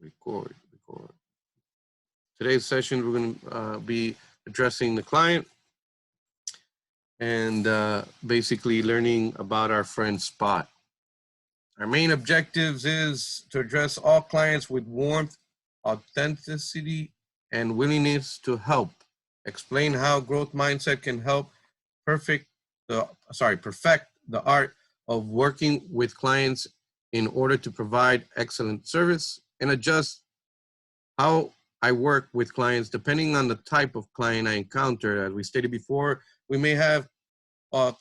Record. Today's session, we're going to be addressing the client and basically learning about our friend Spot. Our main objectives is to address all clients with warmth, authenticity, and willingness to help. Explain how growth mindset can help perfect the art of working with clients in order to provide excellent service, and adjust how I work with clients depending on the type of client I encounter. As we stated before, we may have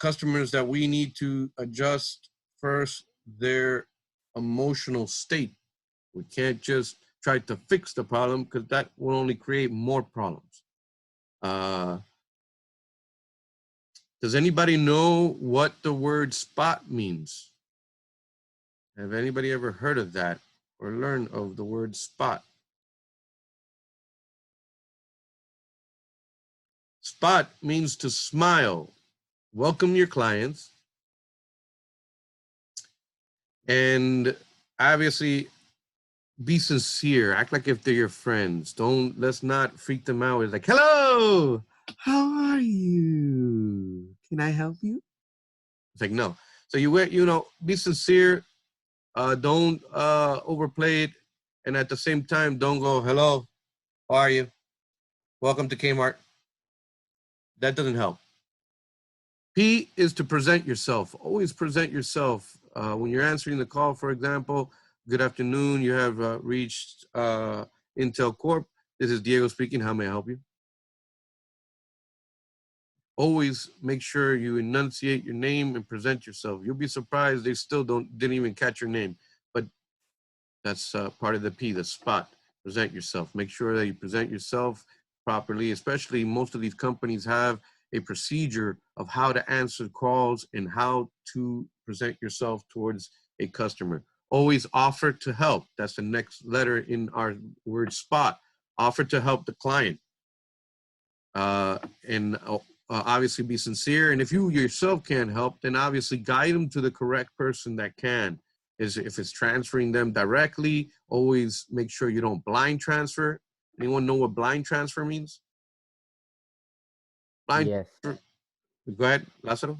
customers that we need to adjust first their emotional state. We can't just try to fix the problem, because that will only create more problems. Does anybody know what the word spot means? Have anybody ever heard of that or learned of the word spot? Spot means to smile, welcome your clients, and obviously be sincere. Act like if they're your friends. Let's not freak them out. It's like, hello, how are you? Can I help you? It's like, no. So be sincere. Don't overplay it. And at the same time, don't go, hello, how are you? Welcome to Kmart. That doesn't help. P is to present yourself. Always present yourself. When you're answering the call, for example, good afternoon, you have reached Intel Corp. This is Diego speaking. How may I help you? Always make sure you enunciate your name and present yourself. You'll be surprised they still didn't even catch your name. But that's part of the P, the spot. Present yourself. Make sure that you present yourself properly. Especially most of these companies have a procedure of how to answer calls and how to present yourself towards a customer. Always offer to help. That's the next letter in our word spot. Offer to help the client. Obviously be sincere. And if you yourself can't help, then obviously guide them to the correct person that can. If it's transferring them directly, always make sure you don't blind transfer. Anyone know what blind transfer means? Blind. Yes. Go ahead, Lázaro.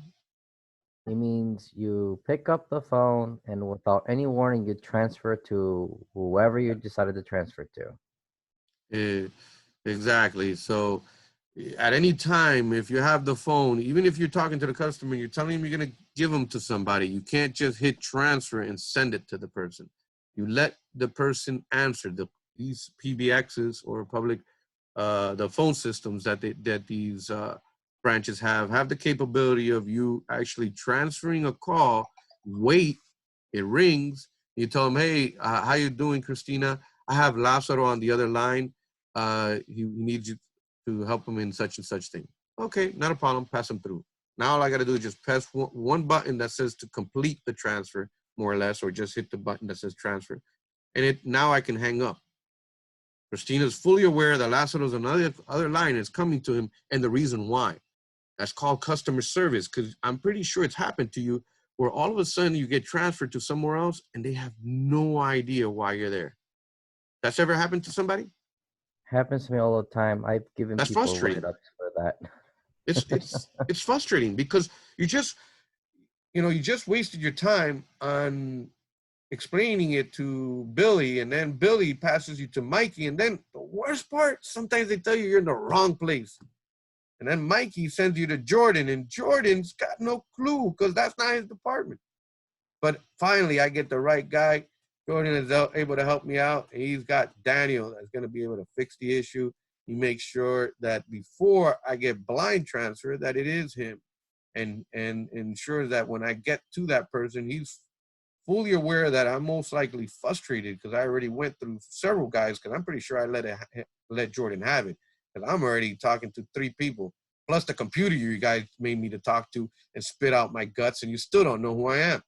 It means you pick up the phone and without any warning, you transfer to whoever you decided to transfer to. Exactly. So at any time, if you have the phone, even if you're talking to the customer, you're telling them you're going to give them to somebody, you can't just hit transfer and send it to the person. You let the person answer. These PBXs or public, the phone systems that these branches have the capability of you actually transferring a call. Wait, it rings. You tell them, hey, how you doing, Christina? I have Lázaro on the other line. He needs you to help him in such and such thing. Okay, not a problem, pass him through. Now all I gotta do is just press one button that says to complete the transfer, more or less, or just hit the button that says transfer. And now I can hang up. Christina's fully aware that Lázaro's other line is coming to him and the reason why. That's called customer service, because I'm pretty sure it's happened to you where all of a sudden you get transferred to somewhere else and they have no idea why you're there. That's ever happened to somebody? Happens to me all the time. I've given That's people frustrating. write-ups for that. It's frustrating because you just wasted your time on explaining it to Billy, and then Billy passes you to Mikey, and then the worst part, sometimes they tell you you're in the wrong place. And then Mikey sends you to Jordan, and Jordan's got no clue because that's not his department. But finally, I get the right guy. Jordan is able to help me out, and he's got Daniel that's going to be able to fix the issue. He makes sure that before I get blind transfer, that it is him, and ensures that when I get to that person, he's fully aware that I'm most likely frustrated because I already went through several guys, because I'm pretty sure I let Jordan have it, because I'm already talking to 3 people, plus the computer you guys made me to talk to and spit out my guts, and you still don't know who I am.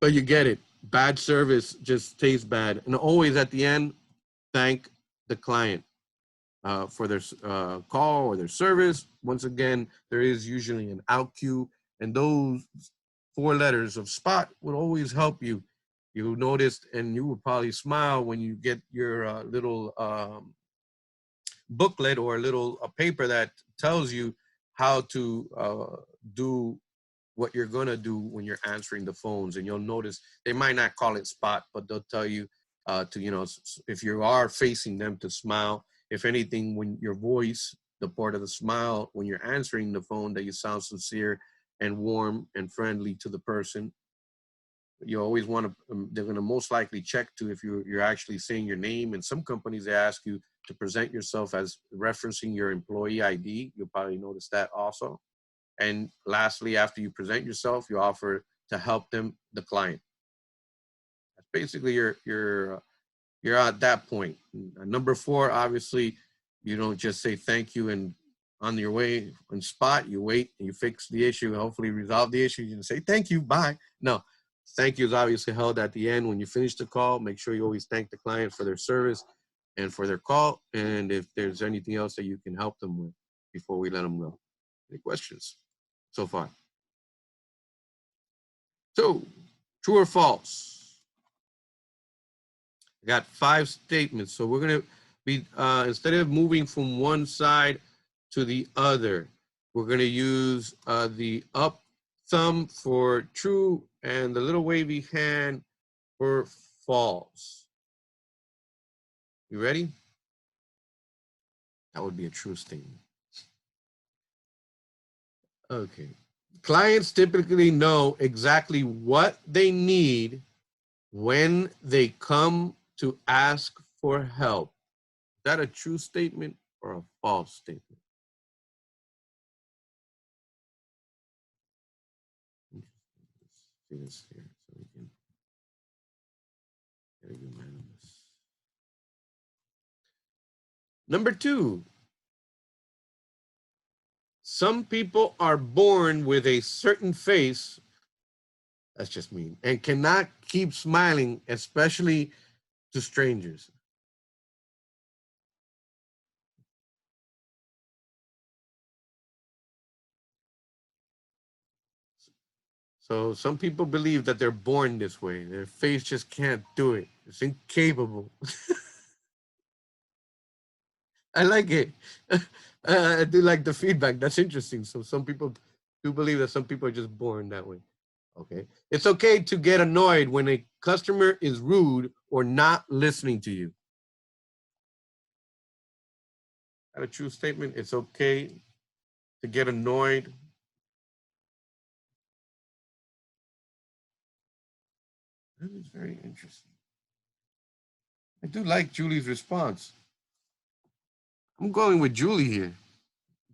But you get it. Bad service just tastes bad. And always at the end, thank the client for their call or their service. Once again, there is usually an out cue, and those 4 letters of spot would always help you You noticed, and you would probably smile when you get your little booklet or a little paper that tells you how to do what you're going to do when you're answering the phones. And you'll notice they might not call it spot, but they'll tell you to, you know, if you are facing them, to smile. If anything, when your voice, the part of the smile, when you're answering the phone, that you sound sincere and warm and friendly to the person. You always want to, they're going to most likely check to if you're actually saying your name. And some companies, they ask you to present yourself as referencing your employee ID. You'll probably notice that also. And lastly, after you present yourself, you offer to help them, the client. That's basically you're at that point. Number 4, obviously, you don't just say thank you and on your way on spot, you wait and you fix the issue, hopefully resolve the issue. You can say thank you, bye. No, thank you is obviously held at the end when you finish the call. Make sure you always thank the client for their service and for their call. And if there's anything else that you can help them with before we let them go. Any questions so far? So, true or false? I got 5 statements. So we're going to be, instead of moving from one side to the other, we're going to use the up thumb for true and the little wavy hand for false. You ready? That would be a true statement. Okay. Clients typically know exactly what they need when they come to ask for help. Is that a true statement or a false statement? Let's see this here so we can get a unanimous. Number 2, some people are born with a certain face, that's just me, and cannot keep smiling, especially to strangers. So some people believe that they're born this way. Their face just can't do it. It's incapable. I like it. I do like the feedback. That's interesting. So some people do believe that some people are just born that way. Okay. It's okay to get annoyed when a customer is rude or not listening to you. That a true statement? It's okay to get annoyed. That is very interesting. I do like Julie's response. I'm going with Julie here,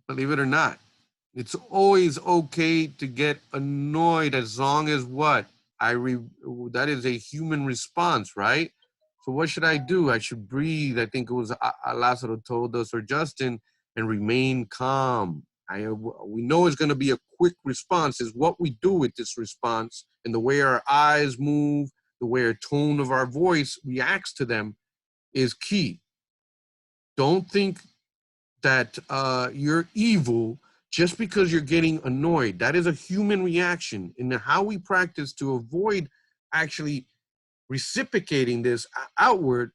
believe it or not. It's always okay to get annoyed as long as what? That is a human response, right? So what should I do? I should breathe. I think it was Lázaro told us, or Justin, and remain calm. We know it's going to be a quick response. Is what we do with this response and the way our eyes move, the way our tone of our voice reacts to them is key. Don't think that you're evil just because you're getting annoyed. That is a human reaction. And how we practice to avoid actually reciprocating this outward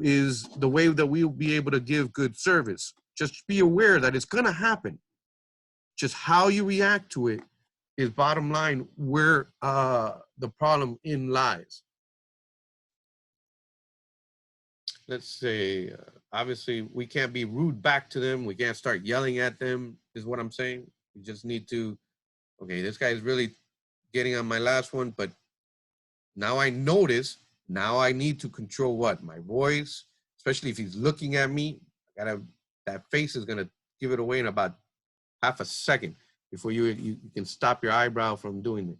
is the way that we'll be able to give good service. Just be aware that it's going to happen. Just how you react to it is bottom line where the problem in lies. Let's say, obviously, we can't be rude back to them. We can't start yelling at them, is what I'm saying. We just need to, okay, this guy is really getting on my last one, but now I notice, now I need to control what? My voice, especially if he's looking at me. That face is gonna give it away in about half a second before you can stop your eyebrow from doing it.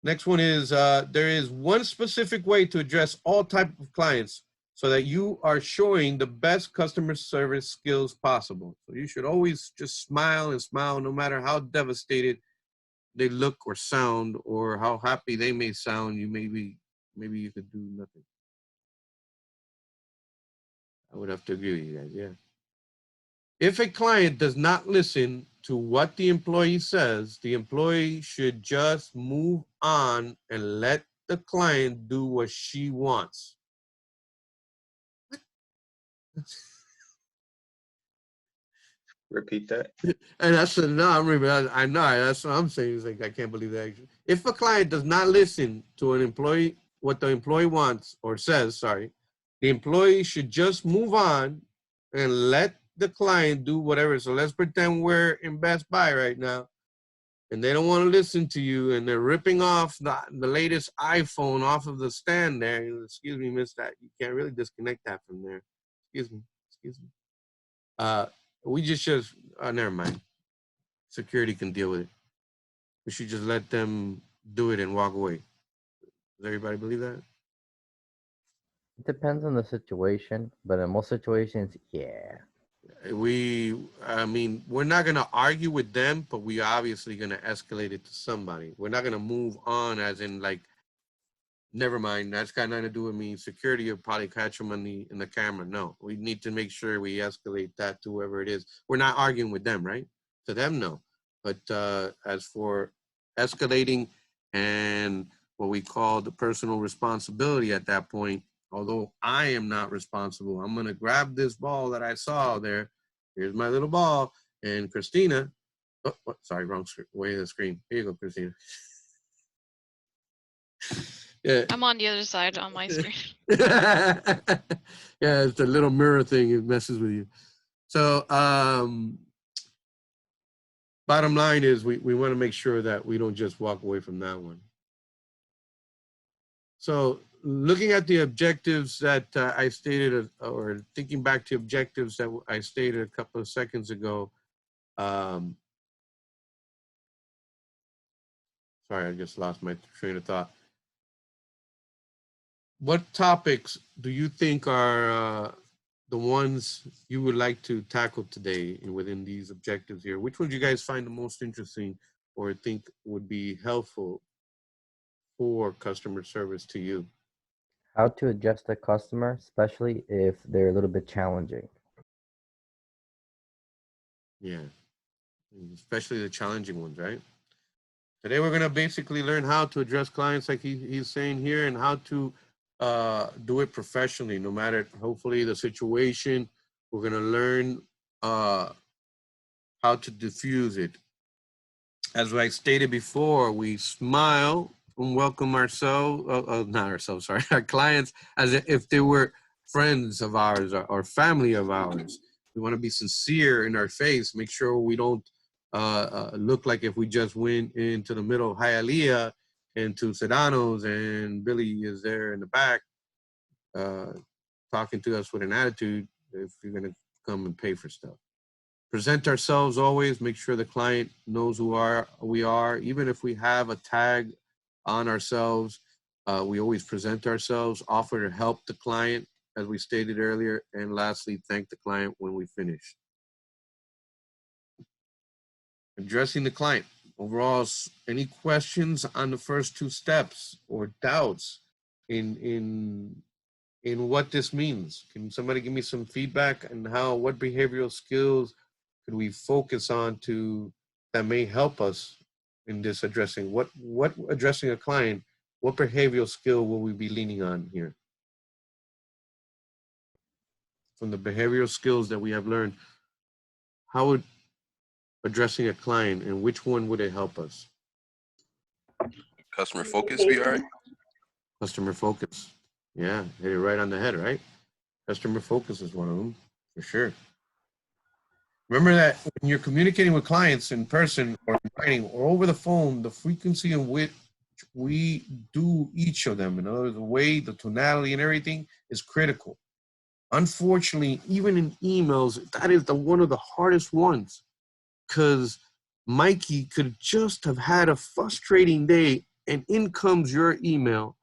Next one is, there is one specific way to address all types of clients so that you are showing the best customer service skills possible. So you should always just smile and smile no matter how devastated they look or sound or how happy they may sound. Maybe you could do nothing. I would have to agree with you guys, yeah. If a client does not listen to what the employee says, the employee should just move on and let the client do what she wants. Repeat that. And that's no, I know that's what I'm saying. It's like I can't believe that. If a client does not listen to an employee, what the employee wants or says, sorry, the employee should just move on and let the client do whatever. So let's pretend we're in Best Buy right now, and they don't want to listen to you, and they're ripping off the latest iPhone off of the stand there. Excuse me, miss, that you can't really disconnect that from there. Excuse me, excuse me. We just never mind. Security can deal with it. We should just let them do it and walk away. Does everybody believe that? It depends on the situation, but in most situations, yeah. I mean, we're not going to argue with them, but we obviously going to escalate it to somebody. We're not going to move on as in like, never mind, that's got nothing to do with me. Security will probably catch them in the camera. No, we need to make sure we escalate that to whoever it is. We're not arguing with them, right? To them, no. But as for escalating and what we call the personal responsibility at that point, although I am not responsible, I'm going to grab this ball that I saw there. Here's my little ball. And Christina, oh, sorry, wrong way of the screen. Here you go, Christina. Yeah. I'm on the other side on my screen. Yeah, it's the little mirror thing. It messes with you. So bottom line is we want to make sure that we don't just walk away from that one. So looking at the objectives that I stated, or thinking back to objectives that I stated a couple of seconds ago. Sorry, I just lost my train of thought. What topics do you think are the ones you would like to tackle today within these objectives here? Which ones you guys find the most interesting or think would be helpful for customer service to you? How to adjust a customer, especially if they're a little bit challenging. Yeah, especially the challenging ones, right? Today we're gonna basically learn how to address clients like he's saying here, and how to do it professionally, no matter hopefully the situation. We're gonna learn how to diffuse it. As I stated before, we smile and welcome ourselves, not ourselves, sorry, our clients as if they were friends of ours or family of ours. We want to be sincere in our face, make sure we don't look like if we just went into the middle of Hialeah and to Sedano's and Billy is there in the back talking to us with an attitude if you're going to come and pay for stuff. Present ourselves always, make sure the client knows who we are. Even if we have a tag on ourselves, we always present ourselves, offer to help the client, as we stated earlier, and lastly, thank the client when we finish. Addressing the client. Overall, any questions on the first two steps or doubts in what this means? Can somebody give me some feedback on what behavioral skills could we focus on that may help us in this addressing? What addressing a client, what behavioral skill will we be leaning on here? From the behavioral skills that we have learned, how would addressing a client, and which one would it help us? Customer focus, be all right? Customer focus. Yeah, hit it right on the head, right? Customer focus is one of them, for sure. Remember that when you're communicating with clients in person or in writing or over the phone, the frequency in which we do each of them, in other words, the way, the tonality and everything is critical. Unfortunately, even in emails, that is one of the hardest ones, because Mikey could just have had a frustrating day and in comes your email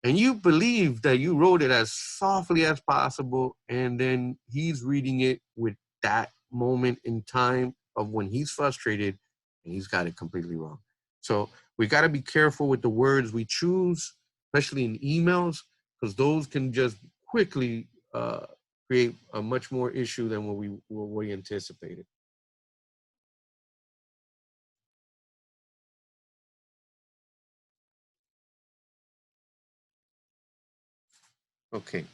and you believe that you wrote it as softly as possible, and then he's reading it with that moment in time of when he's frustrated and he's got it completely wrong. So we got to be careful with the words we choose, especially in emails, because those can just quickly create a much more issue than what we anticipated. Okay.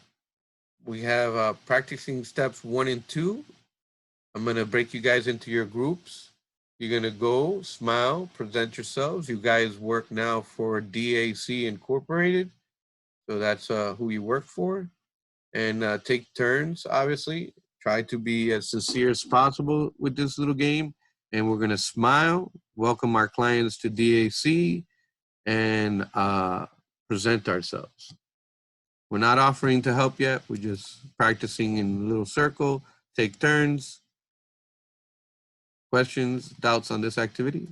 We have practicing steps 1 and 2. I'm going to break you guys into your groups. You're going to go, smile, present yourselves. You guys work now for DAC Incorporated. So that's who you work for. And take turns, obviously. Try to be as sincere as possible with this little game. And we're going to smile, welcome our clients to DAC, and present ourselves. We're not offering to help yet. We're just practicing in a little circle. Take turns. Questions, doubts on this activity?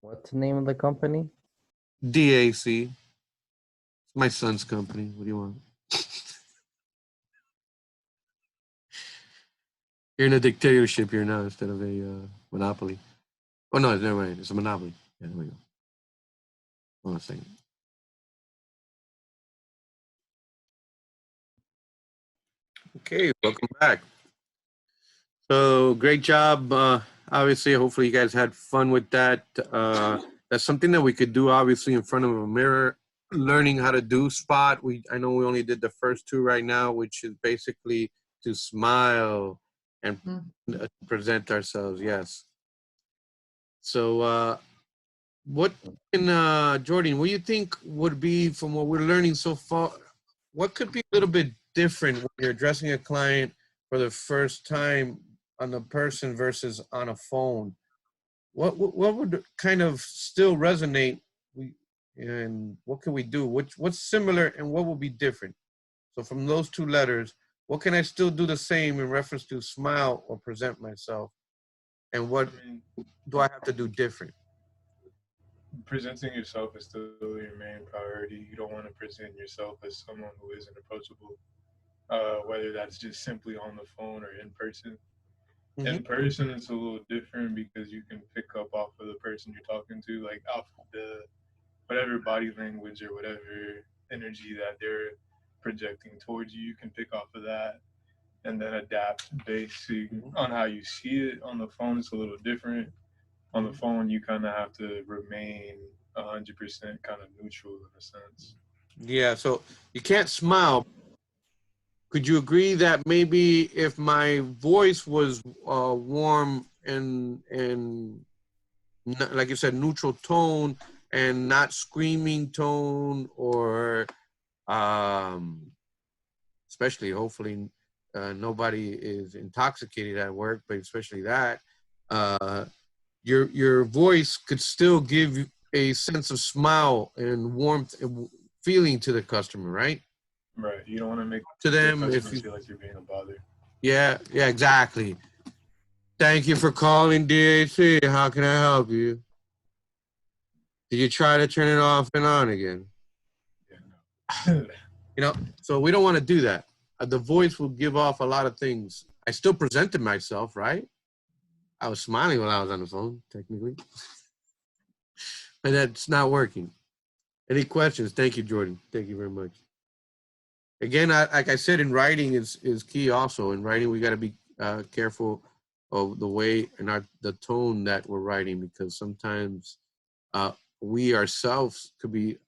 What's the name of the company? DAC. It's my son's company. What do you want? You're in a dictatorship here now instead of a monopoly. Oh, no, never mind. It's a monopoly. Yeah, there we go. Hold on a second. Okay, welcome back. So great job. Obviously, hopefully you guys had fun with that. That's something that we could do obviously in front of a mirror. Learning how to do spot. I know we only did the first 2 right now, which is basically to smile and present ourselves. Yes. So what can Jordan, what do you think would be, from what we're learning so far, what could be a little bit different when you're addressing a client for the first time on a person versus on a phone? What would kind of still resonate, and what can we do? What's similar and what will be different? So from those 2 letters, what can I still do the same in reference to smile or present myself? And what do I have to do different? Presenting yourself is still your main priority. You don't want to present yourself as someone who isn't approachable, whether that's just simply on the phone or in person. In person, it's a little different because you can pick up off of the person you're talking to, like off the whatever body language or whatever energy that they're projecting towards you. You can pick off of that and then adapt based on how you see it. On the phone, it's a little different. On the phone, you kind of have to remain 100% kind of neutral in a sense. Yeah, so you can't smile. Could you agree that maybe if my voice was warm and like you said, neutral tone and not screaming tone, or especially hopefully nobody is intoxicated at work, but especially that, your voice could still give a sense of smile and warmth and feeling to the customer, right? Right. You don't want to make To them, the if customers you, feel like you're being a bother. yeah, exactly. Thank you for calling DAC. How can I help you? Did you try to turn it off and on again? Yeah, no. You know, so we don't want to do that. The voice will give off a lot of things. I still presented myself, right? I was smiling while I was on the phone, technically. But that's not working. Any questions? Thank you, Jordan. Thank you very much. Again, like I said, in writing is key also. In writing, we got to be careful of the way and the tone that we're writing, because sometimes we ourselves could be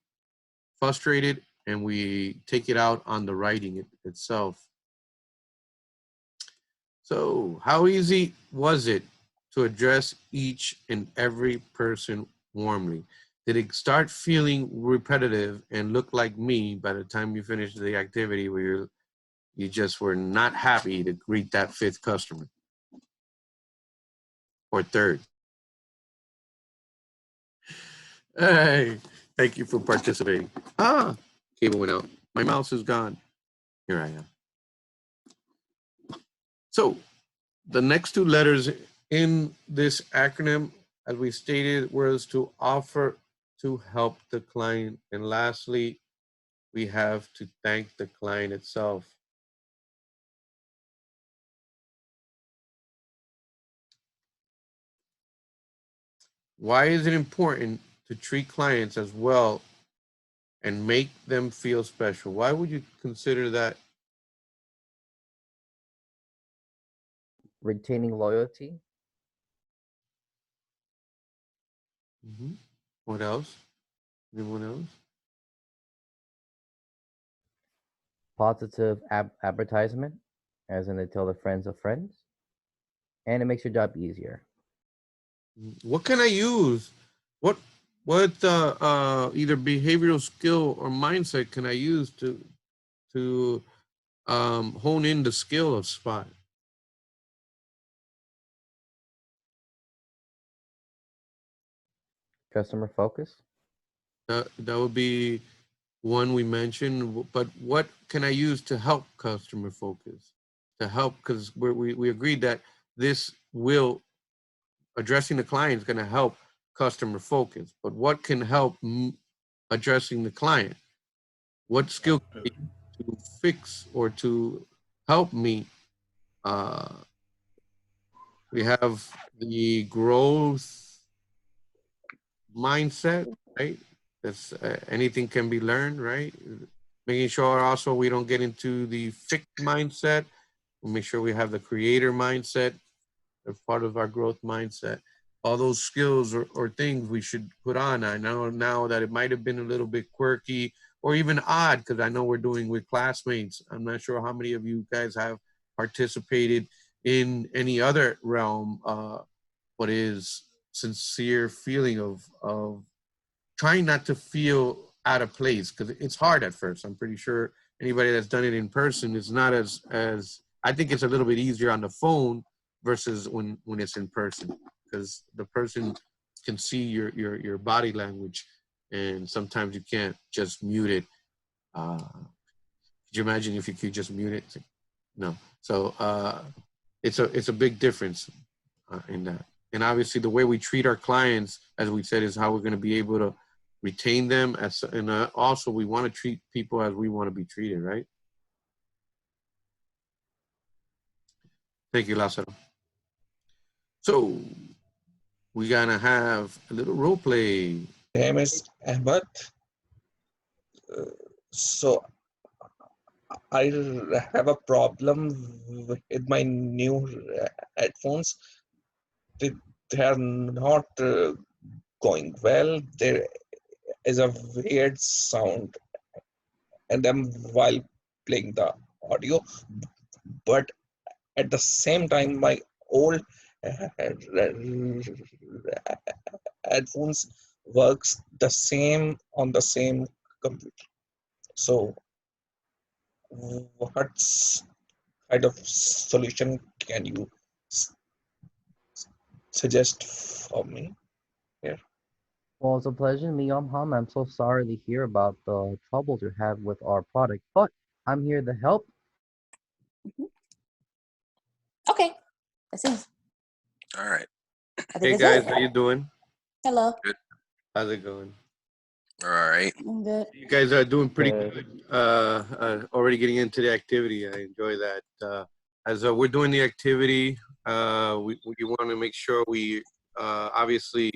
frustrated and we take it out on the writing itself. So how easy was it to address each and every person warmly? Did it start feeling repetitive and look like me by the time you finished the activity, where you just were not happy to greet that 5th customer or 3rd? Hey, thank you for participating. Cable went out. My mouse is gone. Here I am. So the next 2 letters in this acronym, as we stated, was to offer to help the client. And lastly, we have to thank the client itself. Why is it important to treat clients as well and make them feel special? Why would you consider that? Retaining loyalty. What else? Anyone else? positive advertisement, as in they tell their friends of friends, and it makes your job easier. What can I use? What either behavioral skill or mindset can I use to hone in the skill of spot? Customer focus. That would be one we mentioned, but what can I use to help customer focus? To help, because we agreed that this will, addressing the client is going to help customer focus, but what can help addressing the client? What skill can I use to fix or to help me? We have the growth mindset, right? That's anything can be learned, right? Making sure also we don't get into the fixed mindset. We'll make sure we have the creator mindset as part of our growth mindset. All those skills or things we should put on. I know now that it might have been a little bit quirky or even odd, because I know we're doing with classmates. I'm not sure how many of you guys have participated in any other realm, what is sincere feeling of trying not to feel out of place, because it's hard at first. I'm pretty sure anybody that's done it in person is not as I think it's a little bit easier on the phone versus when it's in person, because the person can see your body language, and sometimes you can't just mute it. Could you imagine if you could just mute it? No. So it's a big difference in that. And obviously the way we treat our clients, as we said, is how we're going to be able to retain them. And also we want to treat people as we want to be treated, right? Thank you, Lázaro. So we're going to have a little role play. My name is Ahmed. So I have a problem with my new headphones. They are not going well. There is a weird sound and them while playing the audio, but at the same time my old headphones works the same on the same computer. So what kind of solution can you suggest for me here? Well, it's a pleasure to meet you. I'm Ham. I'm so sorry to hear about the troubles you have with our product, but I'm here to help. Okay, that's it. All right. I think Hey that's guys, it. how you doing? Hello. How's it going? All right. I'm good. You guys are doing pretty good. Already getting into the activity. I enjoy that. As we're doing the activity, we want to make sure we obviously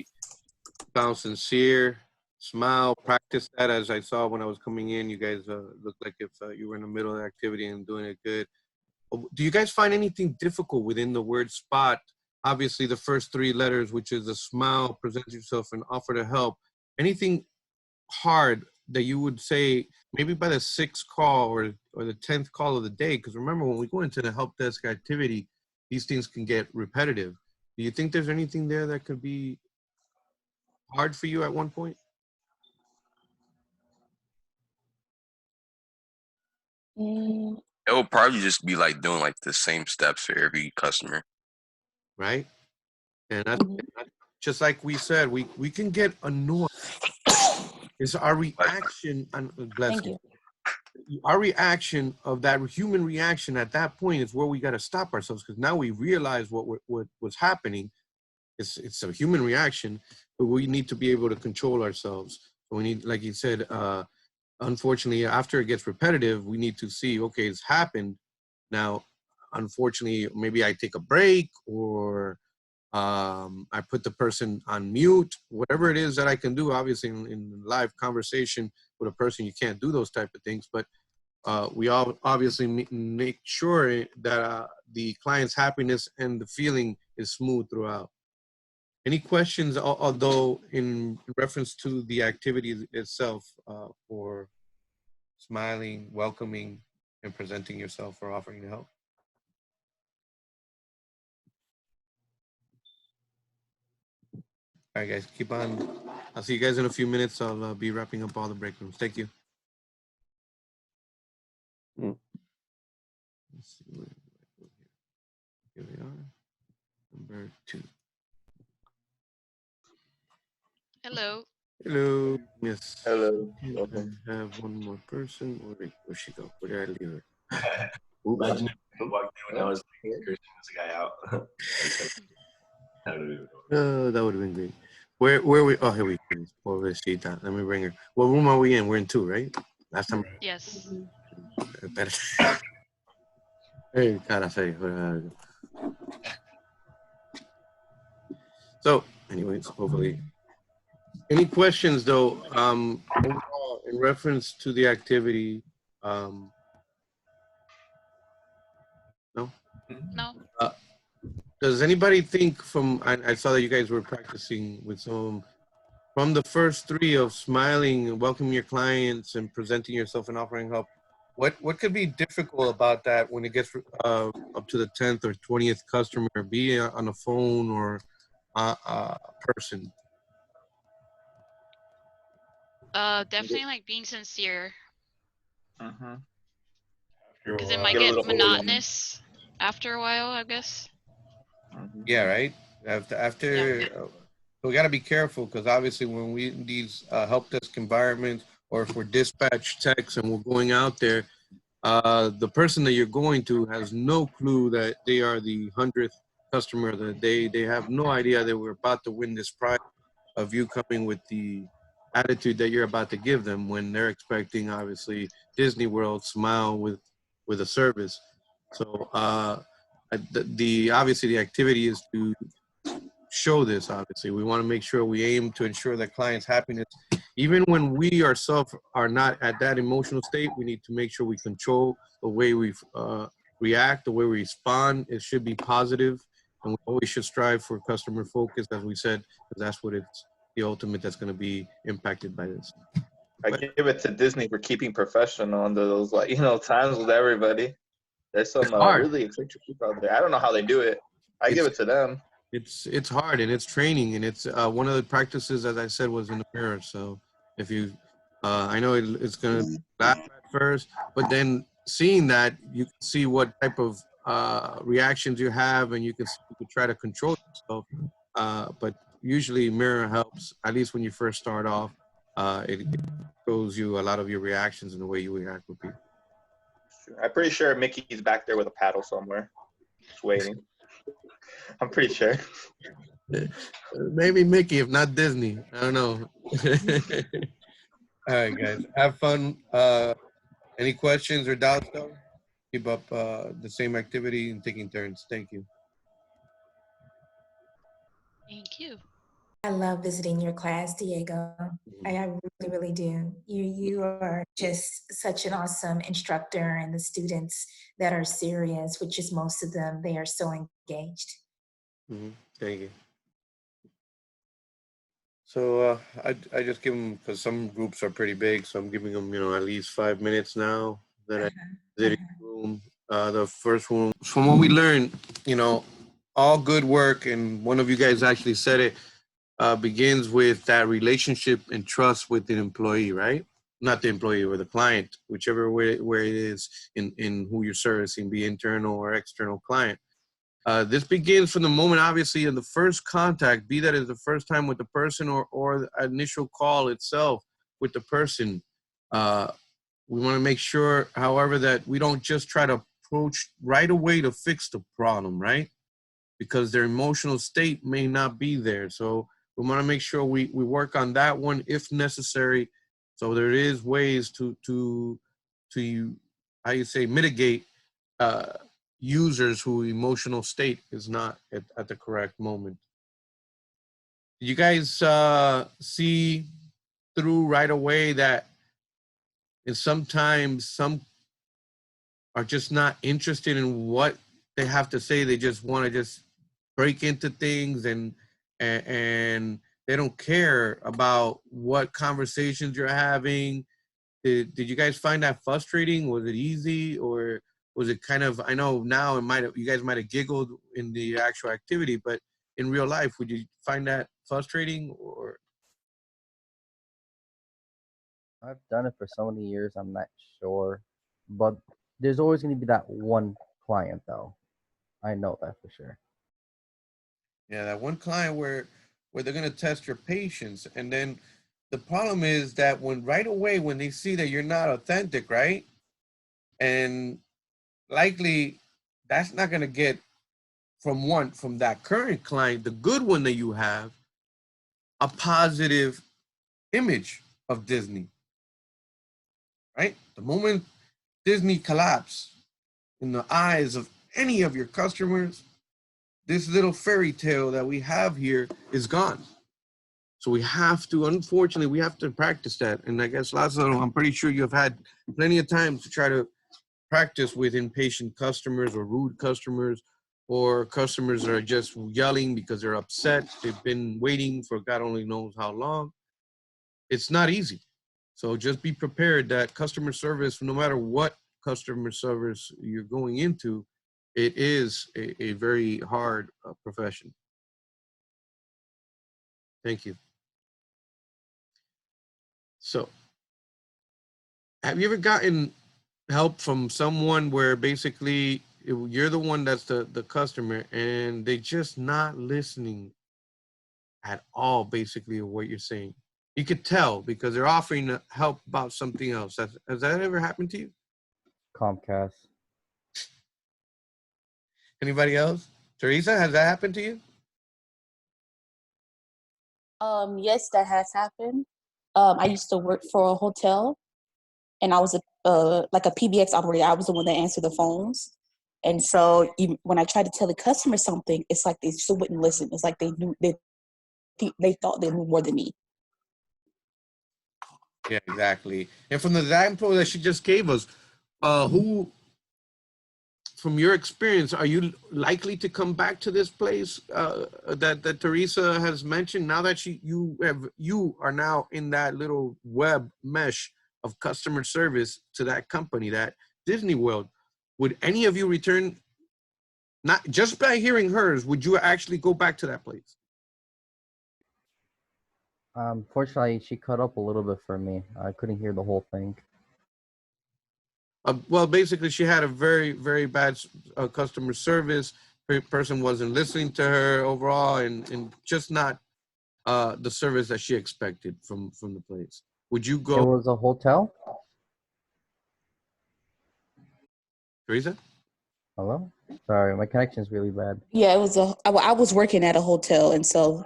sound sincere, smile, practice that. As I saw when I was coming in, you guys looked like if you were in the middle of the activity and doing it good. Do you guys find anything difficult within the word spot? Obviously, the first three letters, which is a smile, present yourself, and offer to help. Anything hard that you would say maybe by the sixth call or the 10th call of the day? Because remember, when we go into the help desk activity, these things can get repetitive. Do you think there's anything there that could be hard for you at one point? Mm, It will probably just be like doing like the same steps for every customer. Right? And that's mhm. just like we said, we can get annoyed. It's our reaction, and bless Thank you. you. Our reaction of that human reaction at that point is where we got to stop ourselves, because now we realize what was happening. It's a human reaction, but we need to be able to control ourselves. We need, like you said, unfortunately, after it gets repetitive, we need to see, okay, it's happened. Now, unfortunately, maybe I take a break, or I put the person on mute, whatever it is that I can do. Obviously, in live conversation with a person, you can't do those type of things, but we all obviously make sure that the client's happiness and the feeling is smooth throughout. Any questions, although in reference to the activity itself, for smiling, welcoming, and presenting yourself or offering to help. All right, guys, keep on. I'll see you guys in a few minutes. I'll be wrapping up all the break rooms. Thank you. Let's see where do I go here. Here we are. Number 2. Hello. Hello. Yes. Hello. I Welcome. have one more person. Where'd she go? Where did I leave her? Imagine if you walked in when I was like, there's a guy out. I don't even know. That would have been great. Where we? Oh, here we go. Pobrecita. Let me bring her. What room are we in? We're in 2, right? Last time. Yes. Better. Hey, cara, say. So, anyways, hopefully. Any questions though? Overall, in reference to the activity. No. No. Does anybody think from? I saw that you guys were practicing with some. From the first 3 of smiling and welcoming your clients and presenting yourself and offering help, what could be difficult about that when it gets up to the 10th or 20th customer, be it on a phone or person? Definitely like being sincere, because it After a might Get a while, little get overwhelming. monotonous after a while, I guess. Yeah, right. After we got to be careful because obviously when we in these help desk environments or if we're dispatch techs and we're going out there, the person that you're going to has no clue that they are the 100th customer of the day. They have no idea that we're about to win this prize of you coming with the attitude that you're about to give them when they're expecting obviously Disney World smile with a service. So obviously the activity is to show this. Obviously we want to make sure we aim to ensure that clients happiness even when we ourselves are not at that emotional state. We need to make sure we control the way we react, the way we respond. It should be positive, and we always should strive for customer focus, as we said, because that's what it's the ultimate that's going to be impacted by this. I give it to Disney for keeping professional under those, like, times with everybody. There's some hard. really eccentric people out there. I don't know how they do it. I give it to them. It's hard, and it's training, and it's one of the practices, as I said, was in the mirror. So if you, I know it's going to laugh at first, but then seeing that, you can see what type of reactions you have, and you can try to control yourself. But usually mirror helps, at least when you first start off. It shows you a lot of your reactions and the way you react with people. I'm pretty sure Mickey's back there with a paddle somewhere, just waiting. I'm pretty sure. Maybe Mickey, if not Disney. I don't know. All right, guys. Have fun. Any questions or doubts, though? Keep up the same activity and taking turns. Thank you. Thank you. I love visiting your class, Diego. I really, really do. You are just such an awesome instructor, and the students that are serious, which is most of them, they are so engaged. Thank you. So I just give them, because some groups are pretty big, so I'm giving them, at least 5 minutes now that I visit the room. The first one, from what we learned, all good work, and one of you guys actually said it, begins with that relationship and trust with the employee, right? Not the employee or the client, whichever way where it is in who you're servicing, be internal or external client. This begins from the moment, obviously, in the first contact, be that is the first time with the person or the initial call itself with the person. We want to make sure, however, that we don't just try to approach right away to fix the problem, right? Because their emotional state may not be there. So we want to make sure we work on that one if necessary. So there is ways to how you say, mitigate users who emotional state is not at the correct moment. You guys see through right away that sometimes some are just not interested in what they have to say. They just want to just break into things and they don't care about what conversations you're having. did you guys find that frustrating? Was it easy, or was it kind of, I know now you guys might have giggled in the actual activity, but in real life, would you find that frustrating? Or I've done it for so many years, I'm not sure. But there's always going to be that one client, though. I know that for sure. yeah, that one client where they're gonna test your patience, and then the problem is that when right away when they see that you're not authentic, right, and likely that's not gonna get from that current client, the good one that you have, a positive image of Disney, right? The moment Disney collapse in the eyes of any of your customers, this little fairy tale that we have here is gone. So we have to, unfortunately, we have to practice that. And I guess, Lázaro, I'm pretty sure you've had plenty of time to try to practice with impatient customers or rude customers, or customers that are just yelling because they're upset. They've been waiting for God only knows how long. It's not easy. So just be prepared that customer service, no matter what customer service you're going into, it is a very hard profession. Thank you. So have you ever gotten help from someone where basically you're the one that's the customer and they just not listening at all, basically, of what you're saying? You could tell because they're offering help about something else. Has that ever happened to you? Comcast. Anybody else? Teresa, has that happened to you? Yes, that has happened. I used to work for a hotel, and I was like a PBX operator. I was the one that answered the phones. And so even when I tried to tell the customer something, it's like they still wouldn't listen. It's like they thought they knew more than me. Yeah, exactly. And from the example that she just gave us, who, from your experience, are you likely to come back to this place that Teresa has mentioned? Now that you are now in that little web mesh of customer service to that company, that Disney World, would any of you return? Not just by hearing hers, would you actually go back to that place? Fortunately, she cut up a little bit for me. I couldn't hear the whole thing. Well, basically, she had a very, very bad customer service. Person wasn't listening to her overall, and just not the service that she expected from the place. Would you It go, was a hotel? Teresa? Hello? Sorry, my connection's really bad. Yeah, I was working at a hotel, and so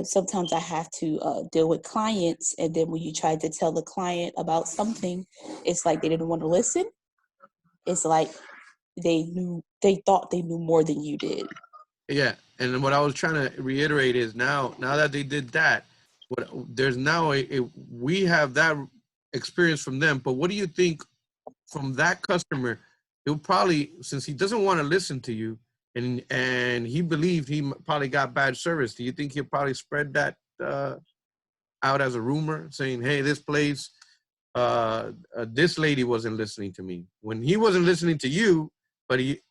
sometimes I have to deal with clients, and then when you try to tell the client about something, it's like they didn't want to listen. It's like they thought they knew more than you did. Yeah, and what I was trying to reiterate is now that they did that, there's now we have that experience from them. But what do you think from that customer? He'll probably, since he doesn't want to listen to you, and he believed he probably got bad service. Do you think he'll probably spread that out as a rumor, saying, "Hey, this place, this lady wasn't listening to me," when he wasn't listening to you, but he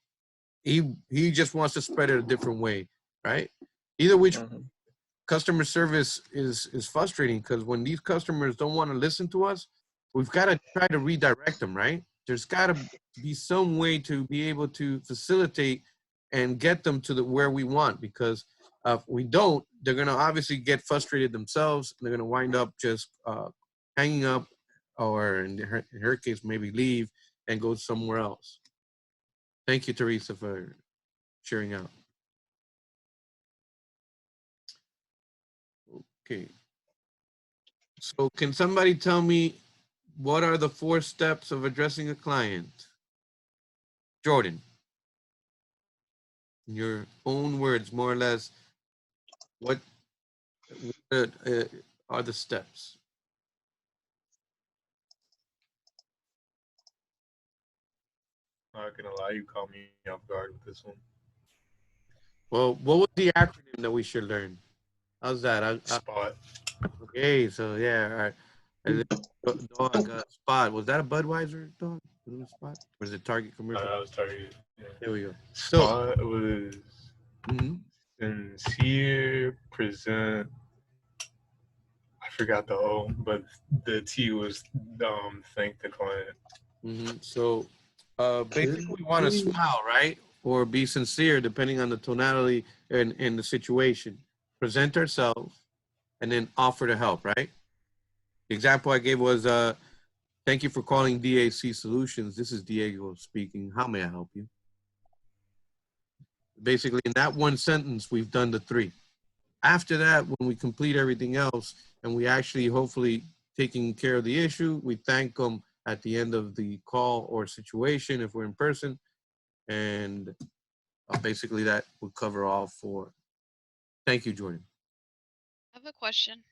just wants to spread it a different way, right? Either which, customer service is frustrating, because when these customers don't want to listen to us, we've got to try to redirect them, right? There's got to be some way to be able to facilitate and get them to where we want, because if we don't, they're going to obviously get frustrated themselves. They're going to wind up just hanging up, or in her case, maybe leave and go somewhere else. Thank you, Teresa, for sharing out. Okay. So can somebody tell me what are the 4 steps of addressing a client? Jordan, in your own words, more or less, what are the steps? Not gonna lie, you caught me off guard with this one. Well, what was the acronym that we should learn? How's that? Spot. Okay, so yeah, all right. And then dog Spot. Was that a Budweiser dog? Was it a Spot? Or is it Target commercial? That was Target. Yeah. There we go. So, Spot was sincere, present. I forgot the O, but the T was thank the client. So basically we want to smile, right? Or be sincere, depending on the tonality and the situation. Present ourselves and then offer to help, right? The example I gave was, thank you for calling DAC Solutions. This is Diego speaking. How may I help you? Basically, in that one sentence, we've done the 3. After that, when we complete everything else and we actually hopefully taking care of the issue, we thank them at the end of the call or situation if we're in person. And basically that would cover all 4. Thank you, Jordan. I have a question.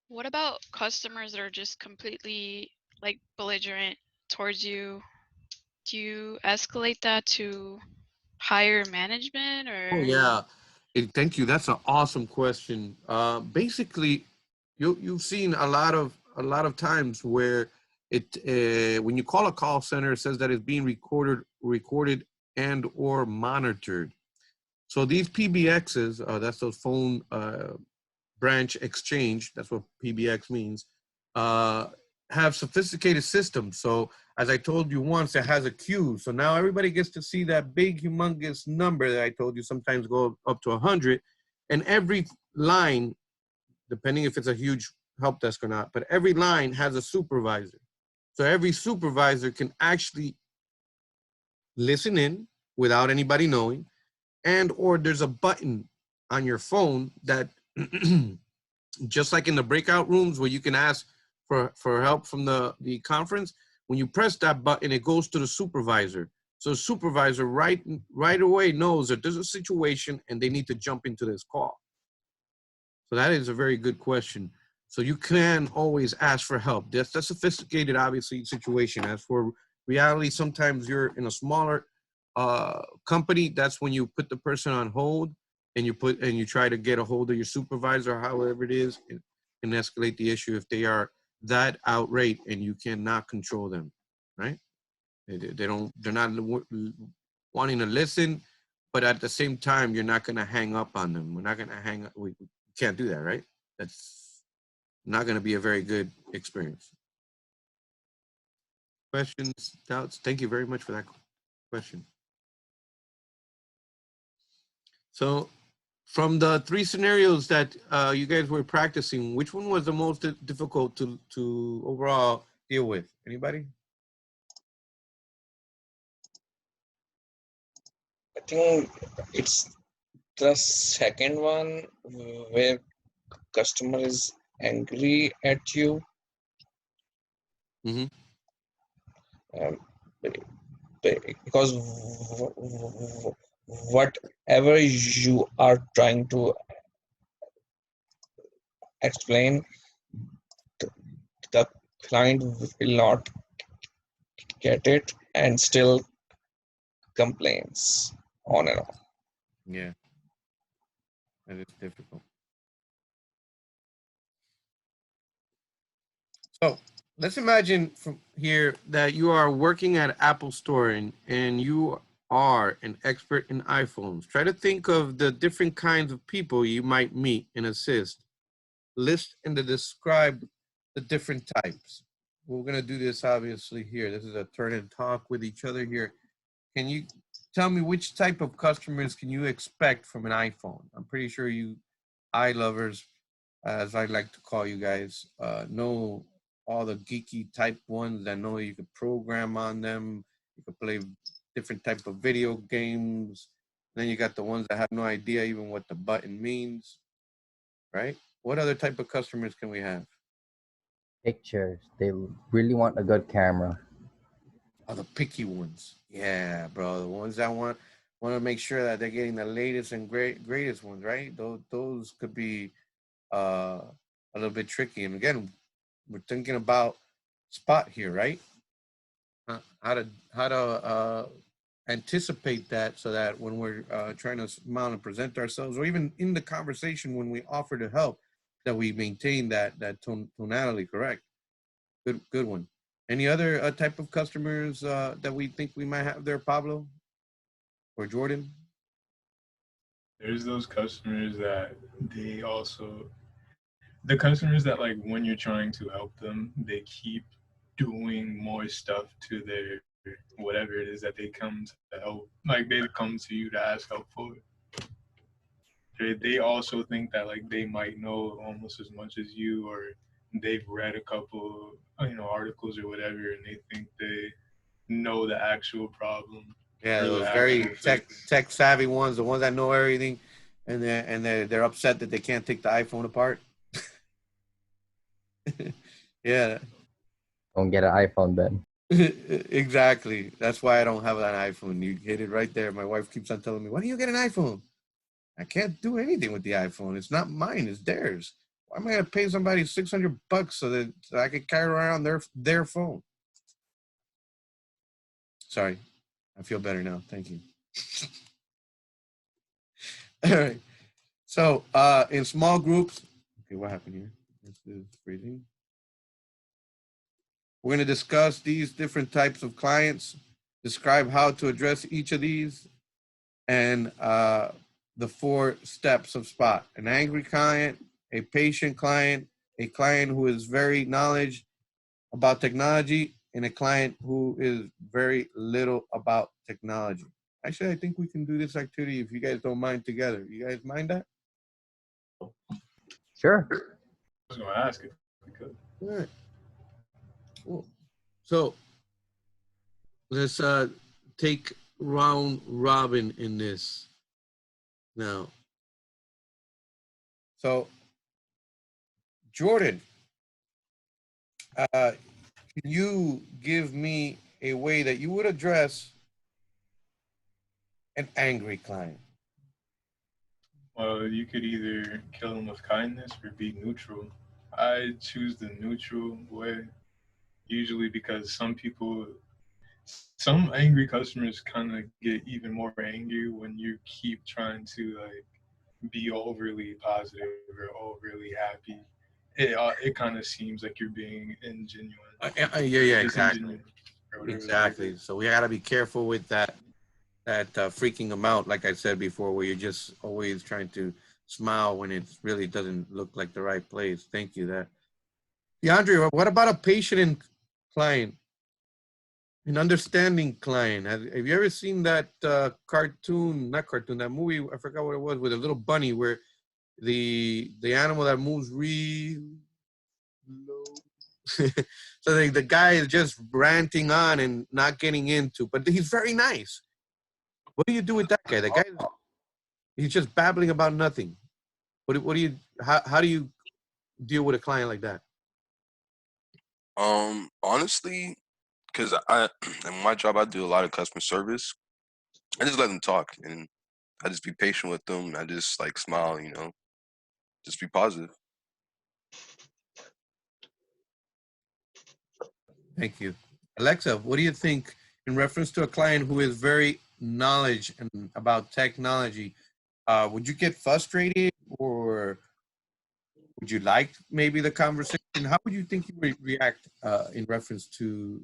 What about customers that are just completely like belligerent towards you? Do you escalate that to higher management or? Oh yeah, thank you. That's an awesome question. Basically, you've seen a lot of times where when you call a call center, it says that it's being recorded and or monitored. So these PBXs, that's those phone branch exchange. That's what PBX means. Have sophisticated systems. So as I told you once, it has a queue. So now everybody gets to see that big, humongous number that I told you sometimes go up to 100. And every line, depending if it's a huge help desk or not, but every line has a supervisor. So every supervisor can actually listen in without anybody knowing, and or there's a button on your phone that, just like in the breakout rooms where you can ask for help from the conference, when you press that button, it goes to the supervisor. So the supervisor right away knows that there's a situation and they need to jump into this call. So that is a very good question. So you can always ask for help. That's a sophisticated, obviously, situation. As for reality, sometimes you're in a smaller company. That's when you put the person on hold and you try to get a hold of your supervisor, however it is, and escalate the issue if they are that outraged and you cannot control them, right? They're not wanting to listen, but at the same time, you're not going to hang up on them. We're not going to hang up. We can't do that, right? That's not going to be a very good experience. Questions, doubts? Thank you very much for that question. So from the 3 scenarios that you guys were practicing, which one was the most difficult to overall deal with? Anybody? I think it's the second one where customer is angry at you. Because whatever you are trying to explain, the client will not get it and still complains on and on. Yeah, that is difficult. So let's imagine from here that you are working at Apple Store and you are an expert in iPhones. Try to think of the different kinds of people you might meet and assist. List and describe the different types. We're going to do this obviously here. This is a turn and talk with each other here. Can you tell me which type of customers can you expect from an iPhone? I'm pretty sure you iLovers, as I like to call you guys, know all the geeky type ones that know you could program on them. You could play different type of video games. Then you got the ones that have no idea even what the button means, right? What other type of customers can we have? Pictures. They really want a good camera. Oh, the picky ones. Yeah, bro. The ones that want to make sure that they're getting the latest and greatest ones, right? Those could be a little bit tricky. And again, we're thinking about Spot here, right? How to anticipate that so that when we're trying to smile and present ourselves, or even in the conversation when we offer to help, that we maintain that tonality. Correct. Good one. Any other type of customers that we think we might have there, Pablo or Jordan? There's those customers that they also, the customers that like when you're trying to help them, they keep doing more stuff to their whatever it is that they come to help. Like they come to you to ask help for. They also think that like they might know almost as much as you, or they've read a couple articles or whatever, and they think they know the actual problem. Yeah, or the those actual very fix. tech savvy ones, the ones that know everything, and they're upset that they can't take the iPhone apart. Yeah. Don't get an iPhone, Ben. Exactly. That's why I don't have an iPhone. You hit it right there. My wife keeps on telling me, "Why do you get an iPhone?" I can't do anything with the iPhone. It's not mine. It's theirs. Why am I gonna pay somebody $600 so that I can carry around their phone? Sorry, I feel better now. Thank you. All right. So in small groups, okay, what happened here? This is freezing. We're going to discuss these different types of clients, describe how to address each of these, and the 4 steps of SPOT. An angry client, a patient client, a client who is very knowledgeable about technology, and a client who is very little about technology. Actually, I think we can do this activity if you guys don't mind together. You guys mind that? Sure. I was going to ask if we could. All right. Cool. So let's take round robin in this now. So Jordan, can you give me a way that you would address an angry client? Well, you could either kill them with kindness or be neutral. I choose the neutral way, usually because some angry customers kind of get even more angry when you keep trying to like be overly positive or overly happy. It kind of seems like you're being ingenuine. Yeah, exactly. Or whatever. Exactly. So we got to be careful with that freaking them out, like I said before, where you're just always trying to smile when it really doesn't look like the right place. Thank you. That. DeAndre, what about a patient and client? An understanding client. Have you ever seen that cartoon, not cartoon, that movie, I forgot what it was, with a little bunny where the animal that moves real low. So the guy is just ranting on and not getting into, but he's very nice. What do you do with that guy? The guy, he's just babbling about nothing. What do you, how do you deal with a client like that? Honestly, because I in my job I do a lot of customer service. I just let them talk and I just be patient with them. I just like smile, just be positive. Thank you. Alexa, what do you think in reference to a client who is very knowledgeable about technology? Would you get frustrated, or would you like maybe the conversation? How would you think you would react in reference to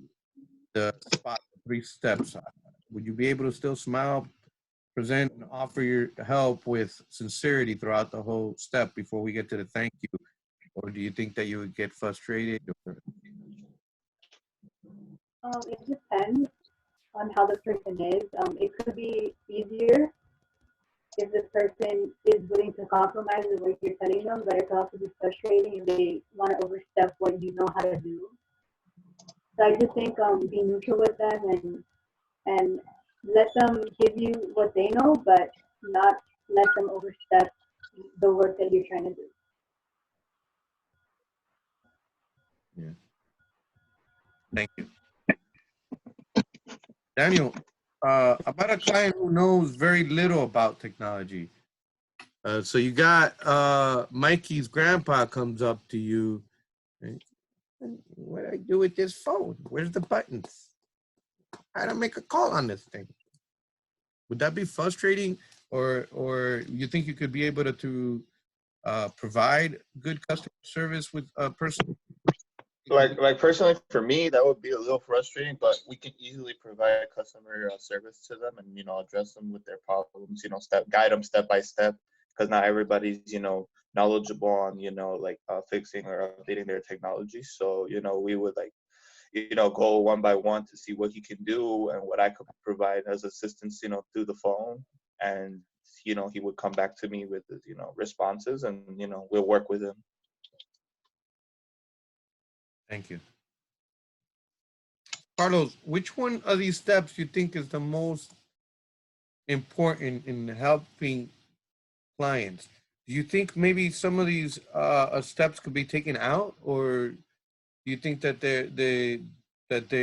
the SPOT 3 steps? Would you be able to still smile, present, and offer your help with sincerity throughout the whole step before we get to the thank you? Or do you think that you would get frustrated? It depends on how the person is. It could be easier if the person is willing to compromise with what you're telling them, but it could also be frustrating if they want to overstep what you know how to do. So I just think be neutral with them and let them give you what they know, but not let them overstep the work that you're trying to do. Yeah. Thank you. Daniel, about a client who knows very little about technology. So you got Mikey's grandpa comes up to you. Right? What do I do with this phone? Where's the buttons? How to make a call on this thing? Would that be frustrating, or you think you could be able to provide good customer service with a person? Like personally for me, that would be a little frustrating, but we can easily provide customer service to them and, address them with their problems, guide them step by step, because not everybody's, knowledgeable on, fixing or updating their technology. So, we would go one by one to see what he can do and what I could provide as assistance, through the phone. And, he would come back to me with, responses, and, we'll work with him. Thank you. Carlos, which one of these steps do you think is the most important in helping clients? Do you think maybe some of these steps could be taken out, or do you think that they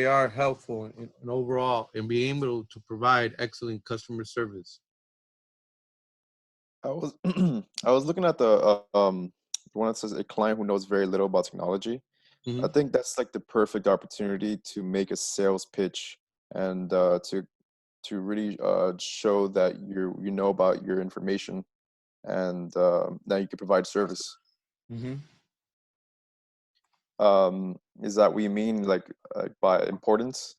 are helpful in overall in being able to provide excellent customer service? I was I was looking at the one that says a client who knows very little about technology. I think that's like the perfect opportunity to make a sales pitch and to really show that you know about your information and that you can provide service. Is that what you mean, like by importance?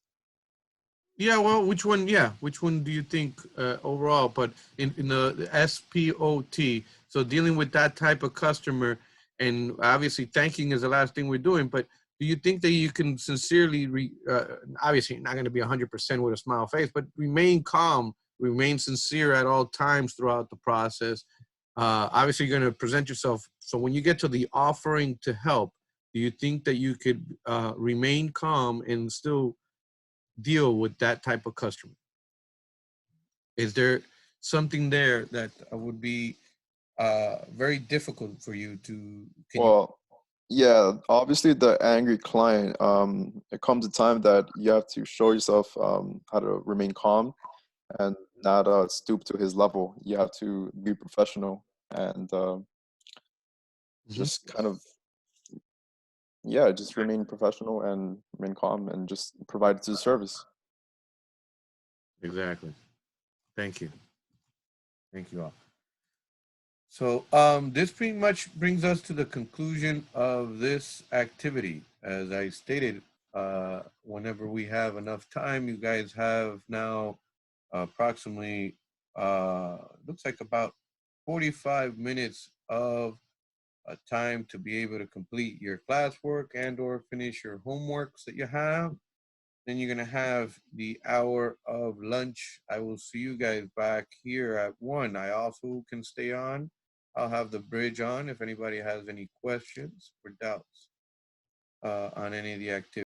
Yeah, well, which one? Yeah, which one do you think overall? But in the SPOT, so dealing with that type of customer, and obviously thanking is the last thing we're doing. But do you think that you can sincerely, obviously not going to be 100% with a smile face, but remain calm, remain sincere at all times throughout the process? Obviously, you're going to present yourself. So when you get to the offering to help, do you think that you could remain calm and still deal with that type of customer? Is there something there that would be very difficult for you to? Well, yeah, obviously the angry client, it comes a time that you have to show yourself how to remain calm and not stoop to his level. You have to be professional and just kind of, yeah, just remain professional and remain calm and just provide the service. Exactly. Thank you. Thank you all. So this pretty much brings us to the conclusion of this activity. As I stated, whenever we have enough time, you guys have now approximately, looks like about 45 minutes of time to be able to complete your classwork and or finish your homeworks that you have. Then you're gonna have the hour of lunch. I will see you guys back here at 1. I also can stay on. I'll have the bridge on if anybody has any questions or doubts on any of the activities.